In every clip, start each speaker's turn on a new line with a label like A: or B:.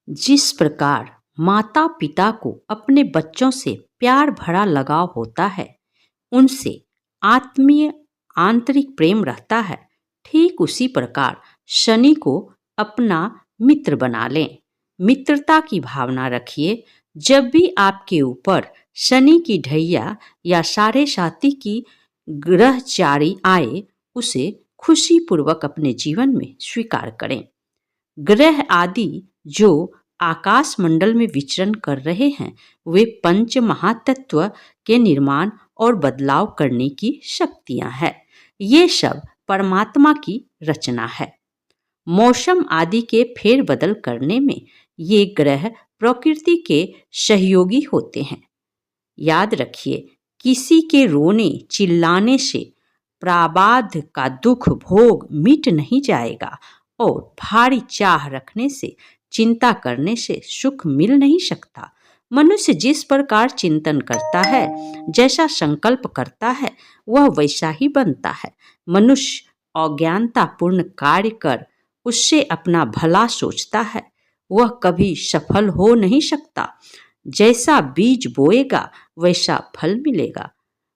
A: जिस प्रकार माता पिता को अपने बच्चों से प्यार भरा लगाव होता है, उनसे आत्मीय आंतरिक प्रेम रहता है, ठीक उसी प्रकार शनि को अपना मित्र बना लें। मित्रता की भावना रखिए। जब भी आपके ऊपर शनि की ढैया या साढ़े साती की ग्रहचारी आए, उसे खुशी पूर्वक अपने जीवन में स्वीकार करें। ग्रह आदि जो आकाश मंडल में विचरण कर रहे हैं, वे पंच महातत्व के निर्माण और बदलाव करने की शक्तियां हैं। ये सब परमात्मा की रचना है। मौसम आदि के फेरबदल करने में ये ग्रह प्रकृति के सहयोगी होते हैं। याद रखिए, किसी के रोने चिल्लाने से प्रारब्ध का दुख भोग मिट नहीं जाएगा और भारी चाह रखने से, चिंता करने से सुख मिल नहीं सकता। मनुष्य जिस प्रकार चिंतन करता है, जैसा संकल्प करता है, वह वैसा ही बनता है। मनुष्य अज्ञानतापूर्ण कार्य कर उससे अपना भला सोचता है, वह कभी सफल हो नहीं सकता। जैसा बीज बोएगा वैसा फल मिलेगा।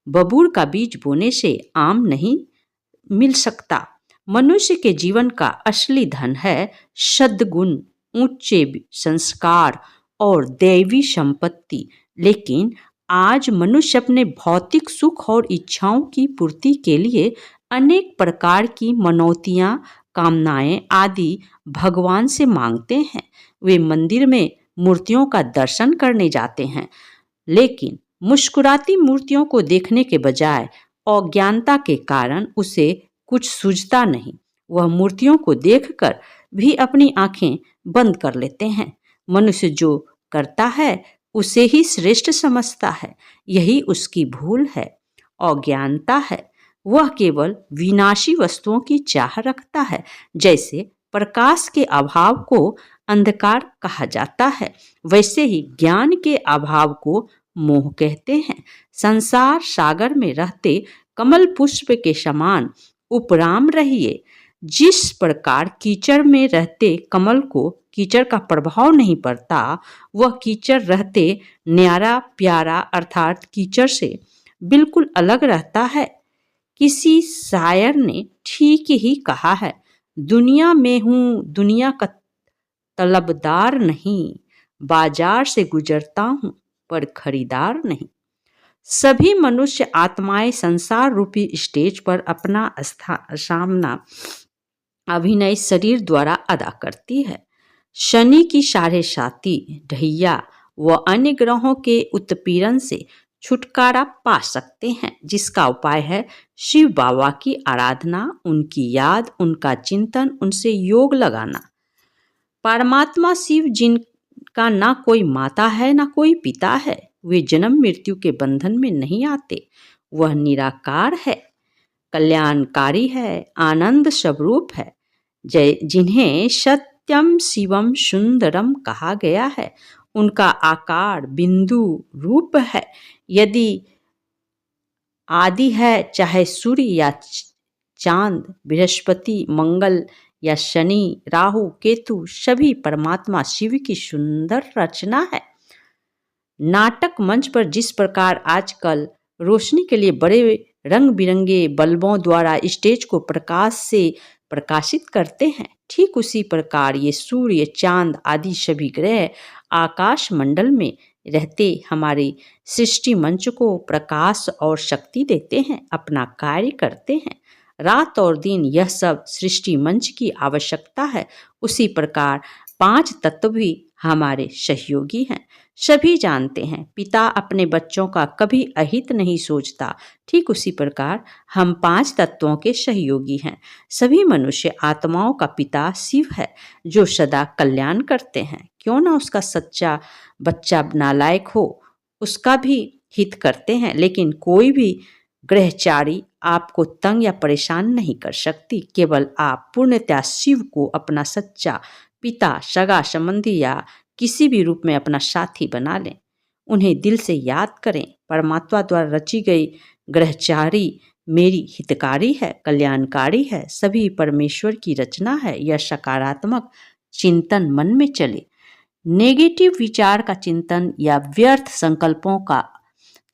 A: बबूल का बीज बोने से आम नहीं मिल सकता। मनुष्य के जीवन का असली धन है सद्गुण, ऊंचे संस्कार और दैवी संपत्ति। लेकिन आज मनुष्य अपने भौतिक सुख और इच्छाओं की पूर्ति के लिए अनेक प्रकार की मनौतियां, कामनाएं आदि भगवान से मांगते हैं। वे मंदिर में मूर्तियों का दर्शन करने जाते हैं, लेकिन मुस्कुराती मूर्तियों को देखने के बजाय अज्ञानता के कारण उसे कुछ सूझता नहीं। वह मूर्तियों को देखकर भी अपनी आंखें बंद कर लेते हैं। मनुष्य जो करता है उसे ही श्रेष्ठ समझता है, यही उसकी भूल है, अज्ञानता है। वह केवल विनाशी वस्तुओं की चाह रखता है। जैसे प्रकाश के अभाव को अंधकार कहा जाता है, वैसे ही ज्ञान के अभाव को मोह कहते हैं। संसार सागर में रहते कमल पुष्प के समान उपराम रहिए। जिस प्रकार कीचड़ में रहते कमल को कीचड़ का प्रभाव नहीं पड़ता, वह कीचड़ रहते न्यारा प्यारा अर्थात कीचड़ से बिल्कुल अलग रहता है। किसी शायर ने ठीक ही कहा है, दुनिया में हूँ दुनिया का तलबदार नहीं, बाजार से गुजरता हूँ पर खरीदार नहीं। सभी मनुष्य आत्माएं संसार रूपी स्टेज पर अपना सामना अभिनय शरीर द्वारा अदा करती है। शनि की साढ़े साती ढैया व अन्य ग्रहों के उत्पीड़न से छुटकारा पा सकते हैं, जिसका उपाय है शिव बाबा की आराधना, उनकी याद, उनका चिंतन, उनसे योग लगाना। परमात्मा शिव जिनका ना कोई माता है ना कोई पिता है, वे जन्म मृत्यु के बंधन में नहीं आते। वह निराकार है, कल्याणकारी है, आनंद स्वरूप है, जिन्हें सत्यम शिवम सुंदरम कहा गया है। उनका आकार बिंदु रूप है। यदि आदि है, चाहे सूर्य या चांद, बृहस्पति, मंगल या शनि, राहु, केतु, सभी परमात्मा शिव की सुंदर रचना है। नाटक मंच पर जिस प्रकार आजकल रोशनी के लिए बड़े रंग बिरंगे बल्बों द्वारा स्टेज को प्रकाश से प्रकाशित करते हैं, ठीक उसी प्रकार ये सूर्य, चांद आदि सभी ग्रह आकाश मंडल में रहते हमारे सृष्टि मंच को प्रकाश और शक्ति देते हैं, अपना कार्य करते हैं। रात और दिन यह सब सृष्टि मंच की आवश्यकता है। उसी प्रकार पांच तत्व भी हमारे सहयोगी हैं। सभी जानते हैं पिता अपने बच्चों का कभी अहित नहीं सोचता, ठीक उसी प्रकार हम पांच तत्वों के सहयोगी हैं। सभी मनुष्य आत्माओं का पिता शिव है, जो सदा कल्याण करते हैं। क्यों ना उसका सच्चा बच्चा नालायक हो, उसका भी हित करते हैं। लेकिन कोई भी ग्रहचारी आपको तंग या परेशान नहीं कर सकती। केवल आप पूर्णतः शिव को अपना सच्चा पिता, सगा संबंधी या किसी भी रूप में अपना साथी बना लें। उन्हें दिल से याद करें। परमात्मा द्वारा रची गई ग्रहचारी मेरी हितकारी है, कल्याणकारी है, सभी परमेश्वर की रचना है। यह सकारात्मक चिंतन मन में चले। नेगेटिव विचार का चिंतन या व्यर्थ संकल्पों का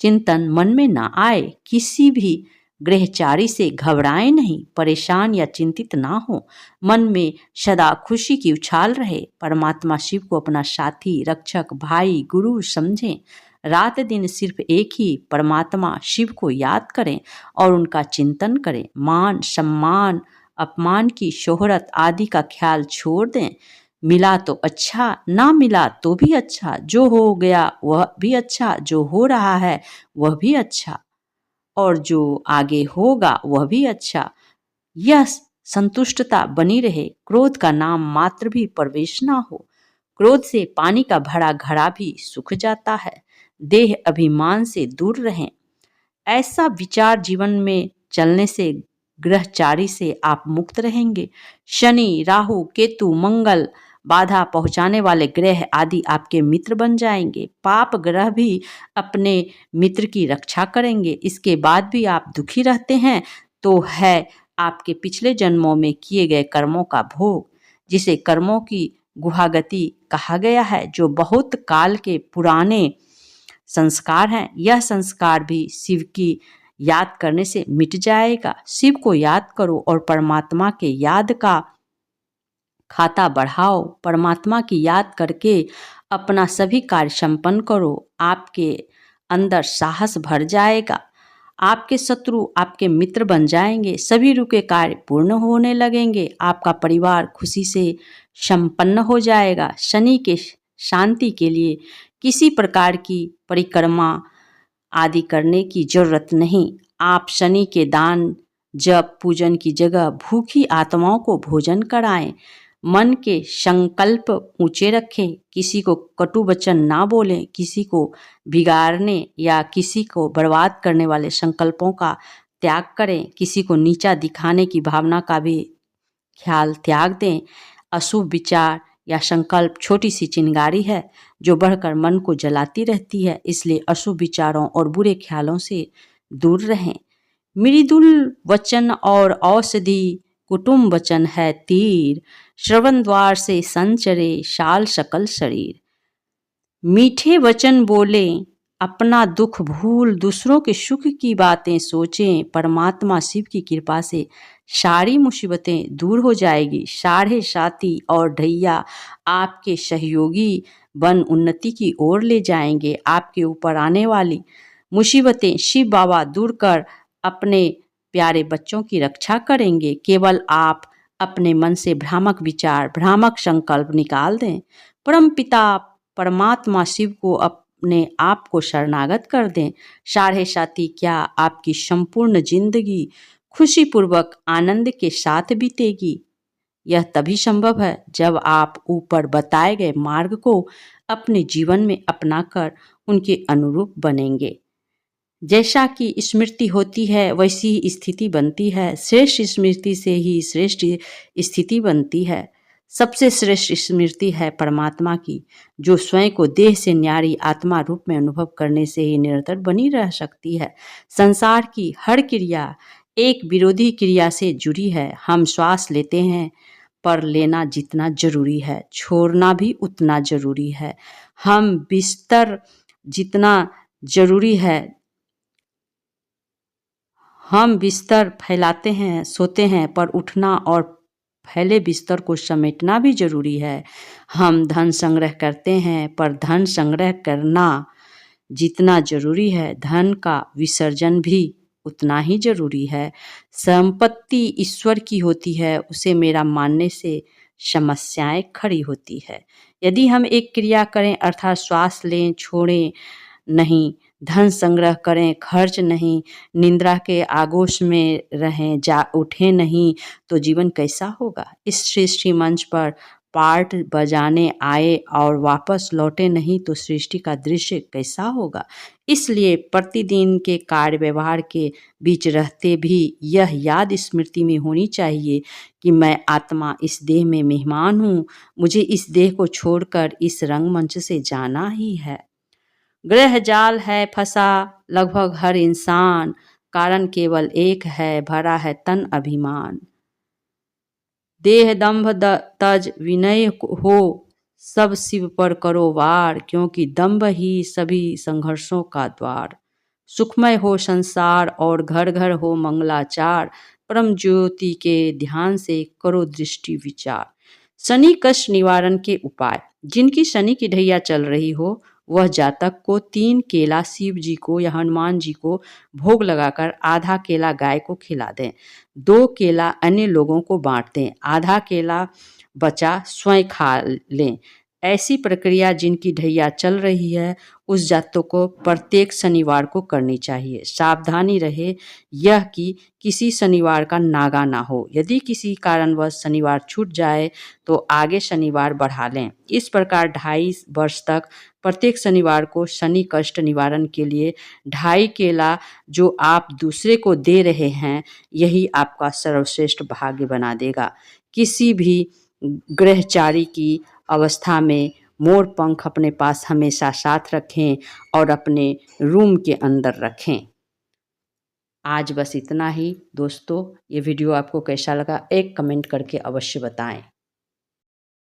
A: चिंतन मन में ना आए। किसी भी गृहचारी से घबराए नहीं, परेशान या चिंतित ना हो। मन में सदा खुशी की उछाल रहे। परमात्मा शिव को अपना साथी, रक्षक, भाई, गुरु समझें। रात दिन सिर्फ एक ही परमात्मा शिव को याद करें और उनका चिंतन करें। मान सम्मान, अपमान की शोहरत आदि का ख्याल छोड़ दें। मिला तो अच्छा, ना मिला तो भी अच्छा। जो हो गया वह भी अच्छा, जो हो रहा है वह भी अच्छा, और जो आगे होगा वह भी अच्छा। यह संतुष्टता बनी रहे। क्रोध का नाम मात्र भी प्रवेश ना हो। क्रोध से पानी का भरा घड़ा भी सूख जाता है। देह अभिमान से दूर रहें। ऐसा विचार जीवन में चलने से ग्रहचारी से आप मुक्त रहेंगे। शनि, राहु, केतु, मंगल, बाधा पहुंचाने वाले ग्रह आदि आपके मित्र बन जाएंगे। पाप ग्रह भी अपने मित्र की रक्षा करेंगे। इसके बाद भी आप दुखी रहते हैं तो है आपके पिछले जन्मों में किए गए कर्मों का भोग, जिसे कर्मों की गुहागति कहा गया है, जो बहुत काल के पुराने संस्कार हैं। यह संस्कार भी शिव की याद करने से मिट जाएगा। शिव को याद करो और परमात्मा के याद का खाता बढ़ाओ। परमात्मा की याद करके अपना सभी कार्य संपन्न करो। आपके अंदर साहस भर जाएगा। आपके शत्रु आपके मित्र बन जाएंगे। सभी रुके कार्य पूर्ण होने लगेंगे। आपका परिवार खुशी से संपन्न हो जाएगा। शनि के शांति के लिए किसी प्रकार की परिक्रमा आदि करने की जरूरत नहीं। आप शनि के दान, जप, पूजन की जगह भूखी आत्माओं को भोजन कराएं। मन के संकल्प ऊंचे रखें। किसी को कटु वचन ना बोलें। किसी को बिगाड़ने या किसी को बर्बाद करने वाले संकल्पों का त्याग करें। किसी को नीचा दिखाने की भावना का भी ख्याल त्याग दें। अशुभ विचार या संकल्प छोटी सी चिंगारी है जो बढ़कर मन को जलाती रहती है। इसलिए अशुभ विचारों और बुरे ख्यालों से दूर रहें। मृदुल वचन और औषधि, कुटुंब वचन है तीर। श्रवण द्वार से संचरे शाल सकल शरीर। मीठे वचन बोलें, अपना दुख भूल दूसरों के सुख की बातें सोचें। परमात्मा शिव की कृपा से सारी मुसीबतें दूर हो जाएगी। साढ़े साथी और ढैया आपके सहयोगी बन उन्नति की ओर ले जाएंगे। आपके ऊपर आने वाली मुसीबतें शिव बाबा दूर कर अपने प्यारे बच्चों की रक्षा करेंगे। केवल आप अपने मन से भ्रामक विचार, भ्रामक संकल्प निकाल दें। परम पिता परमात्मा शिव को अपने आप को शरणागत कर दें। साढ़े साथी क्या आपकी संपूर्ण जिंदगी खुशीपूर्वक आनंद के साथ बीतेगी। यह तभी संभव है जब आप ऊपर बताए गए मार्ग को अपने जीवन में अपनाकर उनके अनुरूप बनेंगे। जैसा कि स्मृति होती है वैसी ही स्थिति बनती है। श्रेष्ठ स्मृति से ही श्रेष्ठ स्थिति बनती है। सबसे श्रेष्ठ स्मृति है परमात्मा की, जो स्वयं को देह से न्यारी आत्मा रूप में अनुभव करने से ही निरंतर बनी रह सकती है। संसार की हर क्रिया एक विरोधी क्रिया से जुड़ी है। हम श्वास लेते हैं, पर लेना जितना जरूरी है, छोड़ना भी उतना जरूरी है। हम बिस्तर जितना जरूरी है, हम बिस्तर फैलाते हैं, सोते हैं, पर उठना और फैले बिस्तर को समेटना भी जरूरी है। हम धन संग्रह करते हैं, पर धन संग्रह करना जितना जरूरी है, धन का विसर्जन भी उतना ही जरूरी है। संपत्ति ईश्वर की होती है, उसे मेरा मानने से समस्याएं खड़ी होती है। यदि हम एक क्रिया करें अर्थात श्वास लें, छोड़ें नहीं, धन संग्रह करें, खर्च नहीं, निंद्रा के आगोश में रहें, जा उठे नहीं, तो जीवन कैसा होगा। इस सृष्टि मंच पर पार्ट बजाने आए और वापस लौटे नहीं तो सृष्टि का दृश्य कैसा होगा। इसलिए प्रतिदिन के कार्य व्यवहार के बीच रहते भी यह याद स्मृति में होनी चाहिए कि मैं आत्मा इस देह में मेहमान हूँ। मुझे इस देह को छोड़कर इस रंगमंच से जाना ही है। ग्रह जाल है फंसा लगभग हर इंसान, कारण केवल एक है, भरा है तन अभिमान। देह दंभ तज विनय हो, सब शिव पर करो वार, क्योंकि दंभ ही सभी संघर्षों का द्वार। सुखमय हो संसार और घर घर हो मंगलाचार, परम ज्योति के ध्यान से करो दृष्टि विचार। शनि कष्ट निवारण के उपाय। जिनकी शनि की ढैया चल रही हो वह जातक को 3 केला शिव जी को या हनुमान जी को भोग लगाकर आधा केला गाय को खिला दें, 2 केला अन्य लोगों को बांट दें, आधा केला बचा स्वयं खा लें। ऐसी प्रक्रिया जिनकी ढैया चल रही है उस जातकों को प्रत्येक शनिवार को करनी चाहिए। सावधानी रहे यह कि किसी शनिवार का नागा ना हो। यदि किसी कारणवश शनिवार छूट जाए तो आगे शनिवार बढ़ा लें। इस प्रकार 2.5 वर्ष तक प्रत्येक शनिवार को शनि कष्ट निवारण के लिए 2.5 केला जो आप दूसरे को दे रहे हैं यही आपका सर्वश्रेष्ठ भाग्य बना देगा। किसी भी ग्रहचारी की अवस्था में मोर पंख अपने पास हमेशा साथ रखें और अपने रूम के अंदर रखें। आज बस इतना ही दोस्तों। ये वीडियो आपको कैसा लगा एक कमेंट करके अवश्य बताएं।